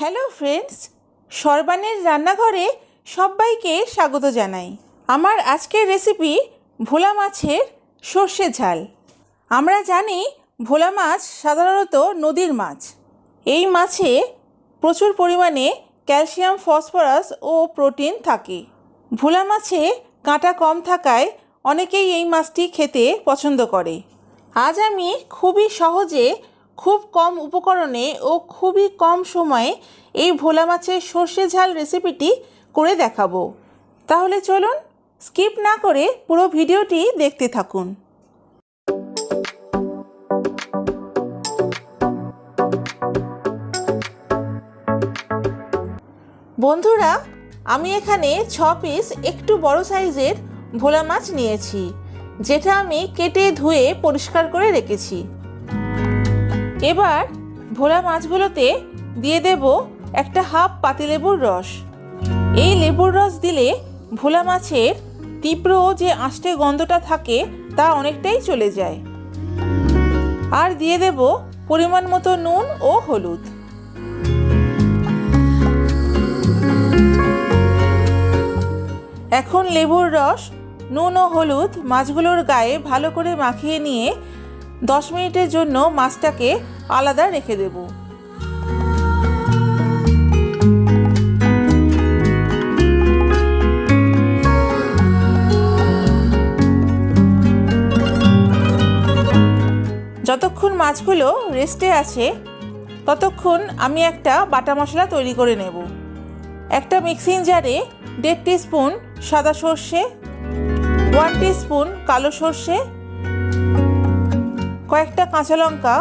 Hello friends, সর্বাণীর রান্নাঘরে সবাইকে স্বাগত জানাই। আমার আজকের রেসিপি ভোলা মাছের সর্ষে ঝাল। আমরা জানি ভোলা মাছ সাধারণত নদীর মাছ। এই মাছে প্রচুর পরিমাণে ক্যালসিয়াম, ফসফরাস ও প্রোটিন থাকে। ভোলা মাছে কাঁটা কম থাকায় অনেকেই এই মাছটি খেতে পছন্দ করে। আজ আমি খুবই সহজে, খুব কম উপকরণে ও খুবই কম সময়ে এই ভোলা মাছের সর্ষে ঝাল রেসিপিটি করে দেখাবো। তাহলে চলুন স্কিপ না করে পুরো ভিডিওটি দেখতে থাকুন। বন্ধুরা, আমি এখানে 6 পিস একটু বড় সাইজের ভোলা মাছ নিয়েছি, যেটা আমি কেটে ধুয়ে পরিষ্কার করে রেখেছি। এবার ভোলা মাছগুলোতে দিয়ে দেব একটা হাফ পাতিলেবুর রস। এই লেবুর রস দিলে ভোলা মাছের তীব্র যে আষ্টে গন্ধটা থাকে তা অনেকটাই চলে যায়। আর দিয়ে দেব পরিমাণ মতো নুন ও হলুদ। এখন লেবুর রস, নুন ও হলুদ মাছগুলোর গায়ে ভালো করে মাখিয়ে নিয়ে 10 মিনিটের জন্য মাছটাকে আলাদা রেখে দেব। যতক্ষণ মাছগুলো রেস্টে আছে ততক্ষণ আমি একটা বাটা মশলা তৈরি করে নেব। একটা মিক্সিং জারে 1.5 টিস্পুন সাদা সর্ষে, 1 টিস্পুন কালো সর্ষে, কয়েকটা কাঁচা লঙ্কা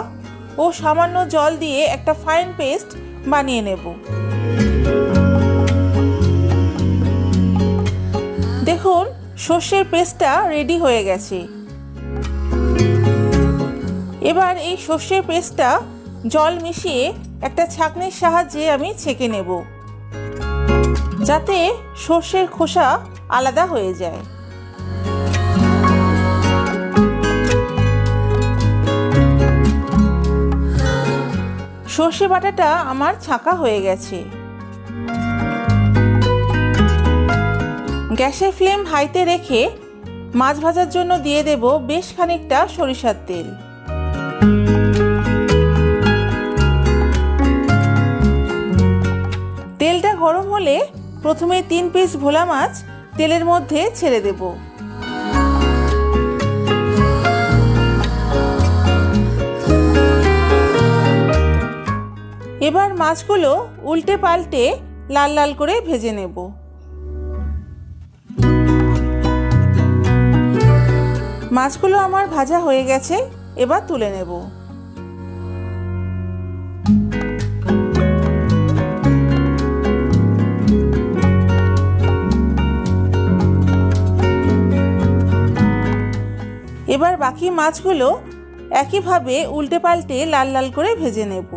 ও সামান্য জল দিয়ে একটা ফাইন পেস্ট বানিয়ে নেব। দেখুন, সর্ষের পেস্টটা রেডি হয়ে গেছে। এবার এই সর্ষের পেস্টটা জল মিশিয়ে একটা ছাঁকনির সাহায্যে আমি ছেঁকে নেব, যাতে সর্ষের খোসা আলাদা হয়ে যায়। সর্ষে বাটাটা আমার ছাঁকা হয়ে গেছে। গ্যাসের ফ্লেম হাইতে রেখে মাছ ভাজার জন্য দিয়ে দেব বেশ খানিকটা সরিষার তেল। তেলটা গরম হলে প্রথমে 3 পিস ভোলা মাছ তেলের মধ্যে ছেড়ে দেব। এবার মাছগুলো উল্টে পাল্টে লাল লাল করে ভেজে নেব। মাছগুলো আমার ভাজা হয়ে গেছে, এবার তুলে নেব। এবার বাকি মাছগুলো একইভাবে উল্টে পাল্টে লাল লাল করে ভেজে নেব।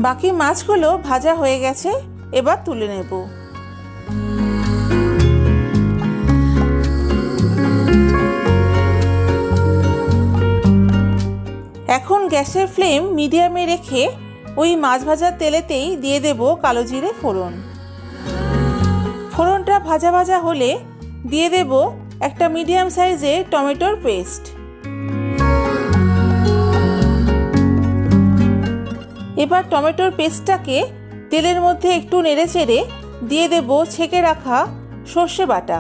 বাকি মাছগুলো ভাজা হয়ে গেছে, এবার তুলে নেব। এখন গ্যাসের ফ্লেম মিডিয়ামে রেখে ওই মাছ ভাজার তেলেতেই দিয়ে দেব কালো জিরে ফোড়ন। ফোড়নটা ভাজা ভাজা হলে দিয়ে দেব একটা মিডিয়াম সাইজের টমেটোর পেস্ট। এবার টমেটোর পেস্টটাকে তেলের মধ্যে একটু নেড়ে চেড়ে দিয়ে দেব ছেঁকে রাখা সর্ষে বাটা।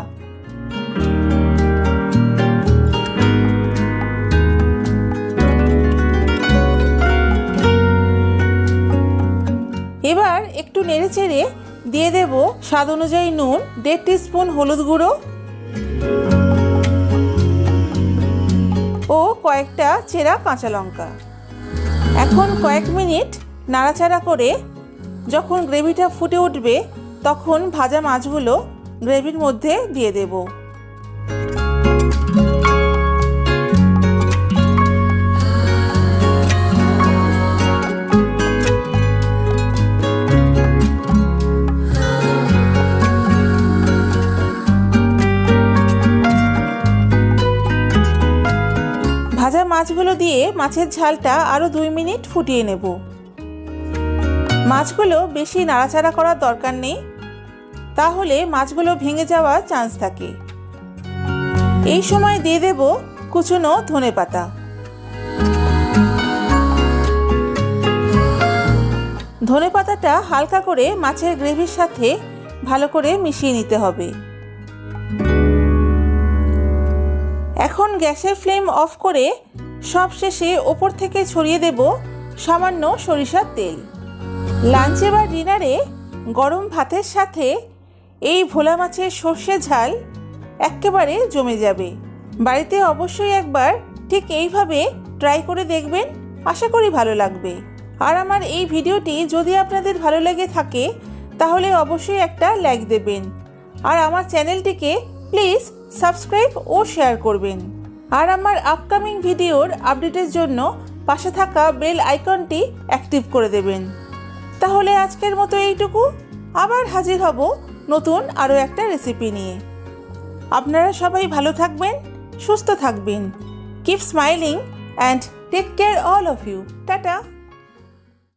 এবার একটু নেড়ে চেড়ে দিয়ে দেব স্বাদ অনুযায়ী নুন, 1.5 টিস্পুন হলুদ গুঁড়ো ও কয়েকটা চেরা কাঁচা লঙ্কা। এখন কয়েক মিনিট নাড়াচাড়া করে যখন গ্রেভিটা ফুটে উঠবে তখন ভাজা মাছগুলো গ্রেভির মধ্যে দিয়ে দেব। ভাজা মাছগুলো দিয়ে মাছের ঝালটা আরও 2 মিনিট ফুটিয়ে নেব। মাছগুলো বেশি নাড়াচাড়া করার দরকার নেই, তাহলে মাছগুলো ভেঙে যাওয়ার চান্স থাকে। এই সময় দিয়ে দেব কুচনো ধনেপাতা। ধনেপাতাটা হালকা করে মাছের গ্রেভির সাথে ভালো করে মিশিয়ে নিতে হবে। এখন গ্যাসের ফ্লেম অফ করে সব শেষে ওপর থেকে ছড়িয়ে দেব সামান্য সরিষার তেল। লাঞ্চে বা ডিনারে গরম ভাতের সাথে এই ভোলা মাছের সর্ষে ঝাল একেবারে জমে যাবে। বাড়িতে অবশ্যই একবার ঠিক এইভাবে ট্রাই করে দেখবেন, আশা করি ভালো লাগবে। আর আমার এই ভিডিওটি যদি আপনাদের ভালো লেগে থাকে তাহলে অবশ্যই একটা লাইক দেবেন, আর আমার চ্যানেলটিকে প্লিজ সাবস্ক্রাইব ও শেয়ার করবেন। আর আমার আপকামিং ভিডিওর আপডেটের জন্য পাশে থাকা বেল আইকনটি অ্যাক্টিভ করে দেবেন। তাহলে আজকের মতো এইটুকু, আবার হাজির হব নতুন আরও একটা রেসিপি নিয়ে। আপনারা সবাই ভালো থাকবেন, সুস্থ থাকবেন। Keep smiling and take care all of you. Tata.